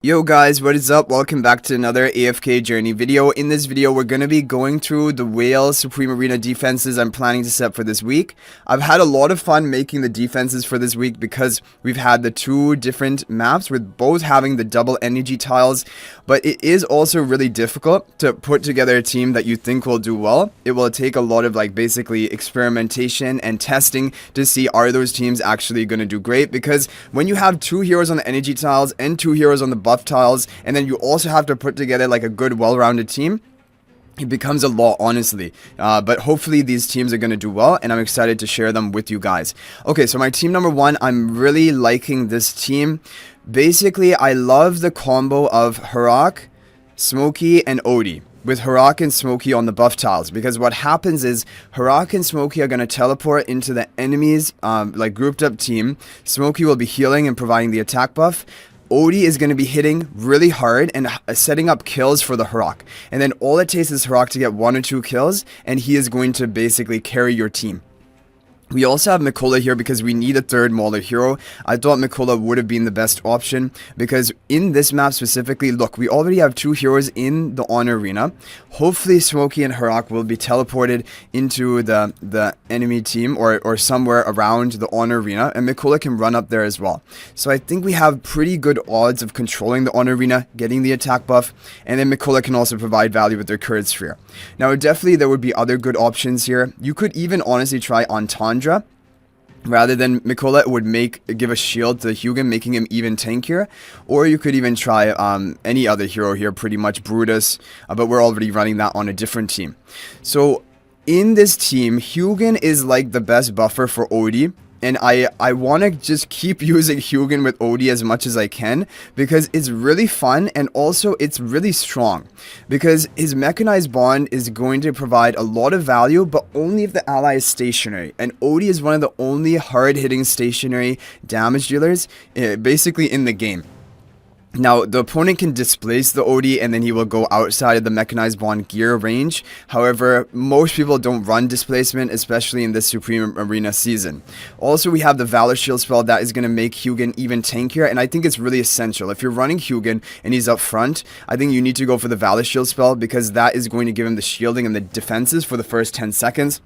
Yo guys, what is up? Welcome back to another AFK journey video. In this video, we're going to be going through the Whale Supreme Arena defenses I'm planning to set for this week. I've had a lot of fun making the defenses for this week because we've had the two different maps with both having the double energy tiles, but it is also really difficult to put together a team that you think will do well. It will take a lot of basically experimentation and testing to see are those teams actually going to do great, because when you have two heroes on the energy tiles and two heroes on the buff tiles, and then you also have to put together a good well-rounded team, it becomes a lot, honestly. But hopefully these teams are going to do well, and I'm excited to share them with you guys. Okay, so my team number one, I'm really liking this team. Basically, I love the combo of Harak, Smokey, and Odie, with Harak and Smokey on the buff tiles, because what happens is Harak and Smokey are going to teleport into the enemy's grouped up team. Smokey will be healing and providing the attack buff. Odie is going to be hitting really hard and setting up kills for the Harak. And then all it takes is Harak to get 1 or 2 kills, and he is going to basically carry your team. We also have Mikola here because we need a third Mauler hero. I thought Mikola would have been the best option because in this map specifically, look, we already have 2 heroes in the Honor Arena. Hopefully Smokey and Harak will be teleported into the enemy team or somewhere around the Honor Arena, and Mikola can run up there as well. So I think we have pretty good odds of controlling the Honor Arena, getting the attack buff, and then Mikola can also provide value with their Courage Sphere. Now definitely there would be other good options here. You could even honestly try Entendre. Rather than Mikola, it would give a shield to Hugin, making him even tankier. Or you could even try any other hero here, pretty much Brutus, but we're already running that on a different team. So in this team, Hugin is like the best buffer for Odie. And I want to just keep using Hugin with Odie as much as I can, because it's really fun, and also it's really strong. Because his Mechanized Bond is going to provide a lot of value, but only if the ally is stationary. And Odie is one of the only hard-hitting stationary damage dealers basically in the game. Now, the opponent can displace the Odie, and then he will go outside of the Mechanized Bond gear range. However, most people don't run displacement, especially in this Supreme Arena season. Also, we have the Valor Shield spell that is going to make Hugin even tankier, and I think it's really essential. If you're running Hugin and he's up front, I think you need to go for the Valor Shield spell, because that is going to give him the shielding and the defenses for the first 10 seconds.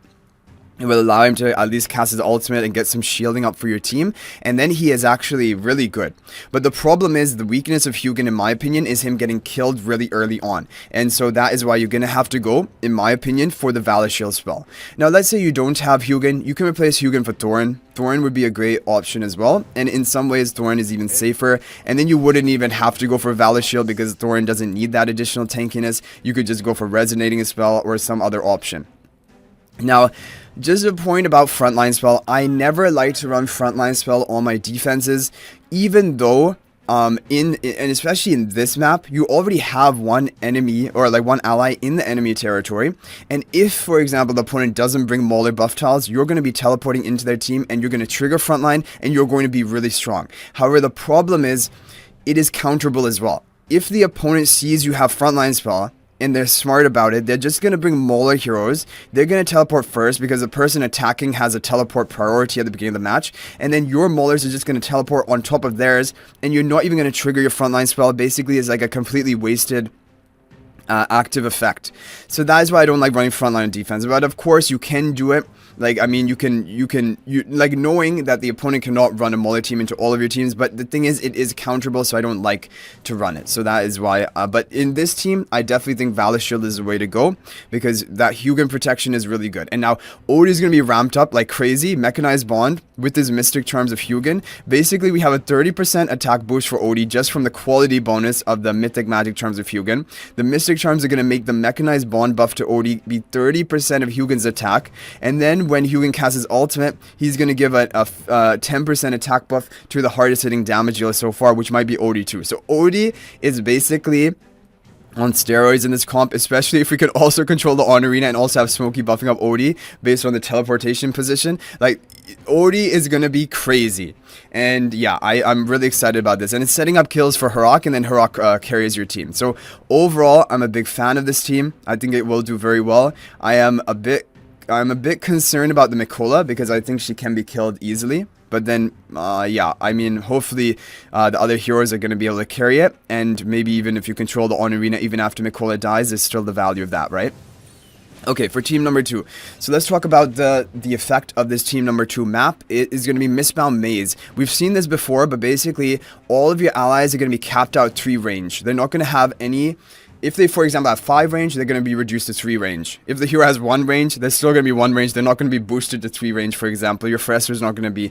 It will allow him to at least cast his ultimate and get some shielding up for your team, and then he is actually really good. But the problem is, the weakness of Hugin, in my opinion, is him getting killed really early on. And so that is why you're going to have to go, in my opinion, for the Valor Shield spell. Now, let's say you don't have Hugin. You can replace Hugin for Thorin. Thorin would be a great option as well, and in some ways Thorin is even safer, and then you wouldn't even have to go for Valor Shield because Thorin doesn't need that additional tankiness. You could just go for Resonating a spell or some other option. Now, just a point about Frontline Spell, I never like to run Frontline Spell on my defenses, even though, and especially in this map, you already have one enemy, or one ally in the enemy territory, and if, for example, the opponent doesn't bring Mauler buff tiles, you're going to be teleporting into their team, and you're going to trigger Frontline, and you're going to be really strong. However, the problem is, it is counterable as well. If the opponent sees you have Frontline Spell, and they're smart about it, they're just going to bring Mauler heroes. They're going to teleport first because the person attacking has a teleport priority at the beginning of the match, and then your Maulers are just going to teleport on top of theirs, and you're not even going to trigger your Frontline spell. Basically, it's like a completely wasted active effect. So that is why I don't like running Frontline defense. But of course, you can do it. I mean, you knowing that the opponent cannot run a Mauler team into all of your teams, but the thing is, it is counterable, so I don't like to run it. So that is why, but in this team, I definitely think Valor Shield is the way to go, because that Hugin protection is really good. And now, Odie is going to be ramped up like crazy, Mechanized Bond, with his Mystic Charms of Hugin. Basically, we have a 30% attack boost for Odie, just from the quality bonus of the Mythic Magic Charms of Hugin. The Mystic Charms are going to make the Mechanized Bond buff to Odie be 30% of Hugin's attack, and then when Hugin casts his ultimate, he's going to give a 10% attack buff to the hardest hitting damage dealer so far, which might be Odie too. So Odie is basically on steroids in this comp, especially if we could also control the Honor Arena and also have Smokey buffing up Odie based on the teleportation position. Odie is going to be crazy. And yeah, I'm really excited about this. And it's setting up kills for Harak, and then Harak carries your team. So overall, I'm a big fan of this team. I think it will do very well. I'm a bit concerned about the Mikola, because I think she can be killed easily. But then, yeah, I mean, hopefully the other heroes are going to be able to carry it. And maybe even if you control the on arena, even after Mikola dies, there's still the value of that, right? Okay, for team number 2. So let's talk about the effect of this team number 2 map. It is going to be Mistbound Maze. We've seen this before, but basically all of your allies are going to be capped out 3 range. They're not going to have any... If they, for example, have 5 range, they're going to be reduced to 3 range. If the hero has 1 range, they're still going to be 1 range. They're not going to be boosted to 3 range, for example. Your Fresser is not going to be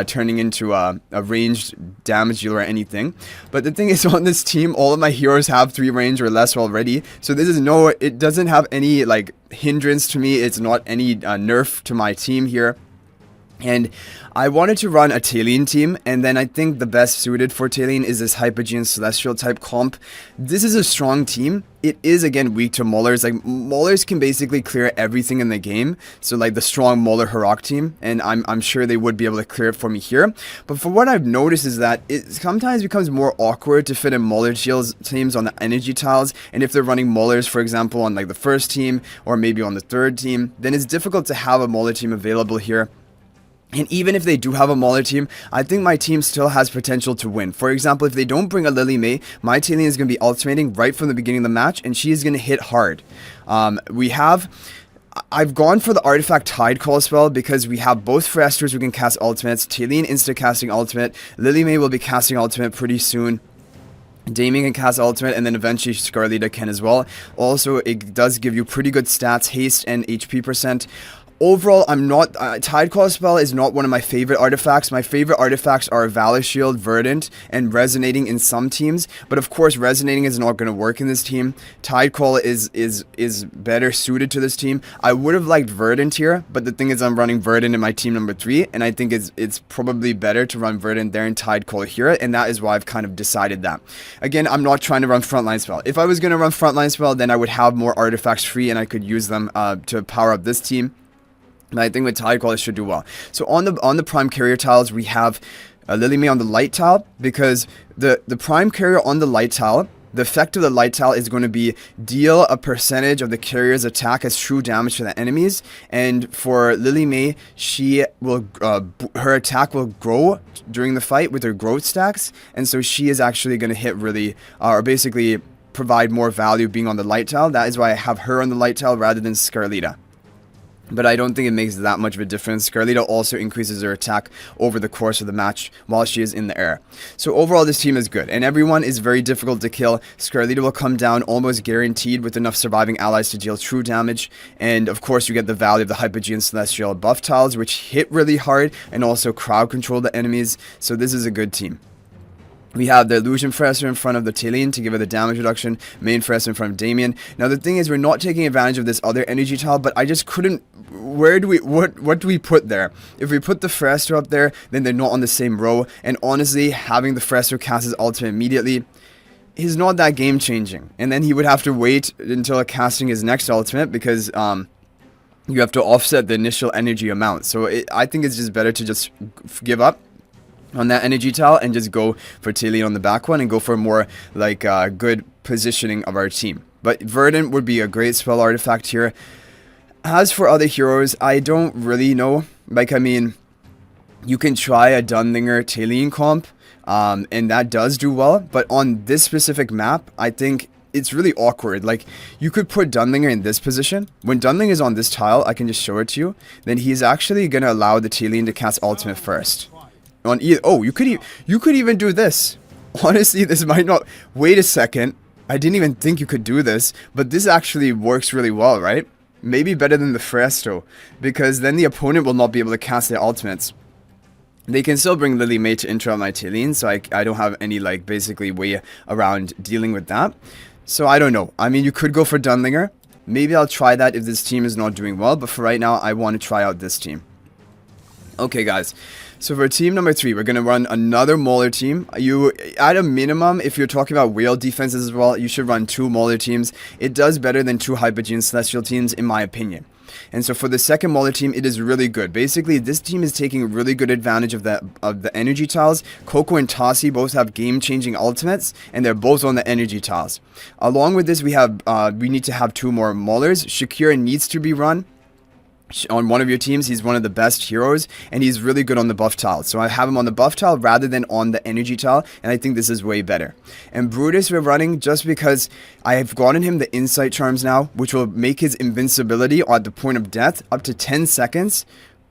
turning into a ranged damage dealer or anything. But the thing is, on this team, all of my heroes have 3 range or less already. So this is it doesn't have any, like, hindrance to me. It's not any nerf to my team here. And I wanted to run a Talene team, and then I think the best suited for Talene is this Hypogean Celestial type comp. This is a strong team. It is, again, weak to Maulers. Like, Maulers can basically clear everything in the game. So, like, the strong Mauler Harok team, and I'm sure they would be able to clear it for me here. But for what I've noticed is that it sometimes becomes more awkward to fit in Mauler teams on the energy tiles. And if they're running Maulers, for example, on, like, the first team, or maybe on the third team, then it's difficult to have a Mauler team available here. And even if they do have a Mauler team, I think my team still has potential to win. For example, if they don't bring a Lily May, my Talene is going to be ultimating right from the beginning of the match, and she is going to hit hard. I've gone for the Artifact Tidecall spell because we have both Fresters who can cast ultimates. Talene insta-casting ultimate. Lily May will be casting ultimate pretty soon. Damien can cast ultimate, and then eventually Scarlita can as well. Also, it does give you pretty good stats, haste, and HP percent. Overall, I'm not... Tidecall spell is not one of my favorite artifacts. My favorite artifacts are Valor Shield, Verdant, and Resonating in some teams. But of course, Resonating is not going to work in this team. Tidecall is better suited to this team. I would have liked Verdant here, but the thing is I'm running Verdant in my team number 3, and I think it's probably better to run Verdant there and Tidecall here, and that is why I've kind of decided that. Again, I'm not trying to run Frontline Spell. If I was going to run Frontline Spell, then I would have more artifacts free, and I could use them to power up this team. And I think with Tidecall it should do well. So on the Prime Carrier tiles, we have Lily May on the light tile, because the Prime Carrier on the light tile, the effect of the light tile is going to be deal a percentage of the carrier's attack as true damage to the enemies. And for Lily May, she will her attack will grow during the fight with her growth stacks, and so she is actually going to hit really, or basically provide more value being on the light tile. That is why I have her on the light tile rather than Scarlita. But I don't think it makes that much of a difference. Scarlita also increases her attack over the course of the match while she is in the air. So overall, this team is good, and everyone is very difficult to kill. Scarlita will come down almost guaranteed with enough surviving allies to deal true damage. And of course, you get the value of the Hypogean Celestial buff tiles, which hit really hard and also crowd control the enemies. So this is a good team. We have the Illusion Fresser in front of the Talene to give her the damage reduction, main Fresser in front of Damien. Now the thing is, we're not taking advantage of this other energy tile, but I just couldn't... What do we put there? If we put the Fresser up there, then they're not on the same row, and honestly, having the Fresser cast his ultimate immediately is not that game changing. And then he would have to wait until casting his next ultimate, because you have to offset the initial energy amount. So I think it's just better to just give up on that energy tile and just go for Talene on the back one and go for more like good positioning of our team. But Verdant would be a great spell artifact here. As for other heroes, I don't really know. Like, I mean, you can try a Dunlingr Talene comp, and that does do well. But on this specific map, I think it's really awkward. Like, you could put Dunlingr in this position. When Dunlingr is on this tile, I can just show it to you. Then he's actually going to allow the Talene to cast ultimate first. On either, oh, you could even do this. Honestly, this might not... Wait a second. I didn't even think you could do this, but this actually works really well, right? Maybe better than the Fresto, because then the opponent will not be able to cast their ultimates. They can still bring Lily May to interrupt my Talene, so I don't have any, like, basically way around dealing with that. So I don't know. I mean, you could go for Dunlingr. Maybe I'll try that if this team is not doing well, but for right now, I want to try out this team. Okay, guys. So for team number 3, we're going to run another Mauler team. You, at a minimum, if you're talking about whale defenses as well, you should run 2 Mauler teams. It does better than 2 Hypogean Celestial teams, in my opinion. And so for the second Mauler team, it is really good. Basically, this team is taking really good advantage of the energy tiles. Coco and Tassi both have game-changing ultimates, and they're both on the energy tiles. Along with this, we need to have 2 more Maulers. Shakira needs to be run. on one of your teams, he's one of the best heroes, and he's really good on the buff tile. So I have him on the buff tile rather than on the energy tile, and I think this is way better. And Brutus we're running just because I have gotten him the insight charms now, which will make his invincibility at the point of death up to 10 seconds.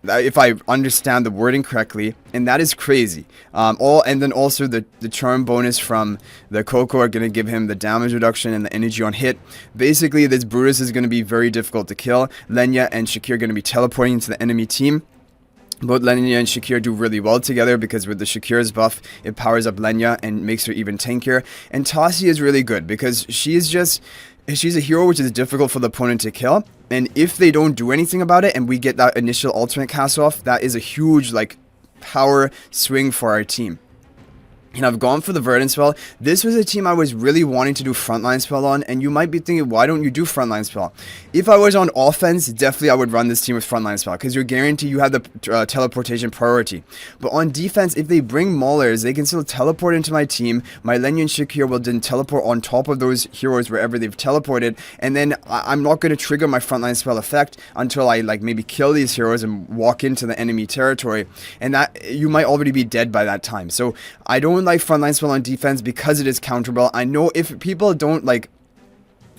If I understand the wording correctly, and that is crazy. And then also the charm bonus from the Coco are going to give him the damage reduction and the energy on hit. Basically, this Brutus is going to be very difficult to kill. Lenya and Shakir are going to be teleporting to the enemy team. Both Lenya and Shakir do really well together because with the Shakir's buff, it powers up Lenya and makes her even tankier. And Tassi is really good because she's a hero which is difficult for the opponent to kill. And if they don't do anything about it and we get that initial ultimate cast off, that is a huge like power swing for our team. And I've gone for the Verdant Spell. This was a team I was really wanting to do Frontline Spell on, and you might be thinking, why don't you do Frontline Spell? If I was on offense, definitely I would run this team with Frontline Spell, because you're guaranteed you have the teleportation priority. But on defense, if they bring Maulers, they can still teleport into my team. My Lenya and Shakir will then teleport on top of those heroes wherever they've teleported, and then I'm not going to trigger my Frontline Spell effect until I like maybe kill these heroes and walk into the enemy territory, and that you might already be dead by that time. So I don't like Frontline Spell on defense because it is counterable. I know if people don't like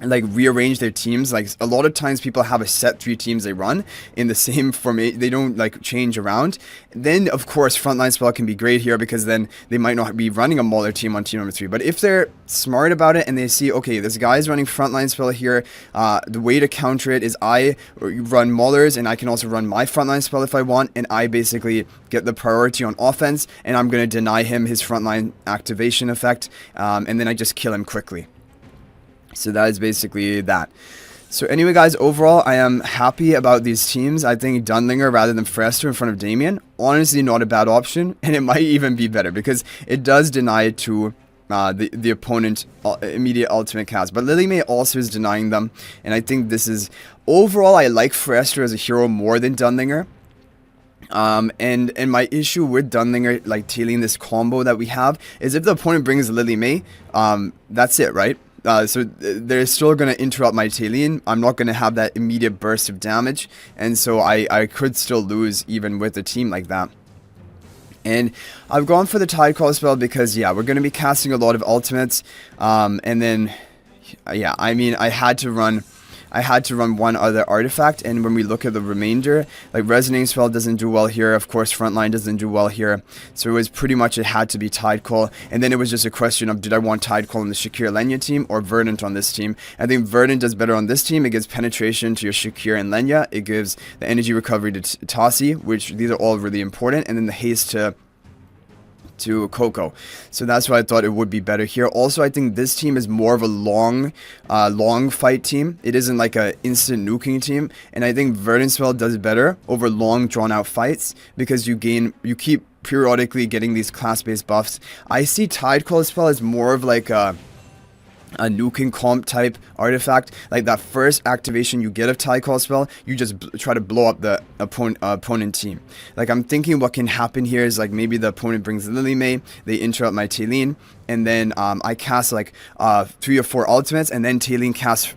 rearrange their teams, like a lot of times people have a set 3 teams they run in the same format, they don't like change around, then of course Frontline Spell can be great here because then they might not be running a Mauler team on team number 3. But if they're smart about it and they see, okay, this guy's running Frontline Spell here, the way to counter it is I run Maulers, and I can also run my Frontline Spell if I want, and I basically get the priority on offense, and I'm going to deny him his Frontline activation effect, and then I just kill him quickly. So that is basically that. So anyway, guys, overall, I am happy about these teams. I think Dunlingr rather than Frester in front of Damien, honestly, not a bad option, and it might even be better because it does deny it to the opponent immediate ultimate cast. But Lily May also is denying them, and I think this is overall. I like Frester as a hero more than Dunlingr. And my issue with Dunlingr, like tailing this combo that we have, is if the opponent brings Lily May, that's it, right? So they're still going to interrupt my Tailian. I'm not going to have that immediate burst of damage, and so I could still lose even with a team like that. And I've gone for the Tidecall spell because, yeah, we're going to be casting a lot of ultimates, and then, yeah, I mean, I had to run one other artifact, and when we look at the remainder, like Resonating Spell doesn't do well here, of course Frontline doesn't do well here, so it was pretty much it had to be Tidecall, and then it was just a question of did I want Tidecall on the Shakir Lenya team or Verdant on this team. I think Verdant does better on this team. It gives penetration to your Shakir and Lenya, it gives the energy recovery to Tassi, which these are all really important, and then the haste to Coco. So that's why I thought it would be better here. Also, I think this team is more of a long fight team. It isn't like a instant nuking team, and I think Verdant Spell does better over long drawn out fights because you keep periodically getting these class-based buffs. I see Tidecall Spell as more of like a nuking comp type artifact. Like that first activation you get of Tidecall Spell, you just try to blow up the opponent team. Like I'm thinking what can happen here is like maybe the opponent brings Lily May, they interrupt my Tailin, and then I cast like 3 or 4 ultimates, and then Tailin casts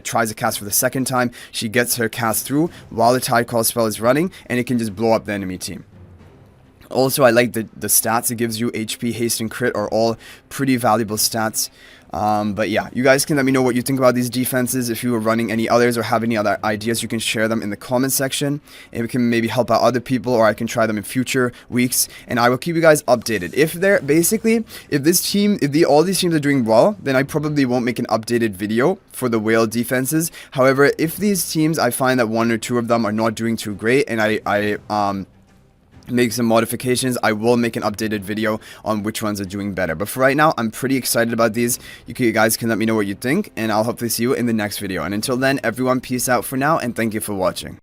tries to cast for the second time. She gets her cast through while the Tidecall Spell is running, and it can just blow up the enemy team. Also, I like the stats it gives you. HP, haste, and crit are all pretty valuable stats. But yeah, you guys can let me know what you think about these defenses. If you were running any others or have any other ideas, you can share them in the comment section. It can maybe help out other people, or I can try them in future weeks, and I will keep you guys updated. If all these teams are doing well, then I probably won't make an updated video for the whale defenses. However, if these teams, I find that 1 or 2 of them are not doing too great, and I make some modifications, I will make an updated video on which ones are doing better. But for right now, I'm pretty excited about these. You guys can let me know what you think, and I'll hopefully see you in the next video. And until then, everyone, peace out for now, and thank you for watching.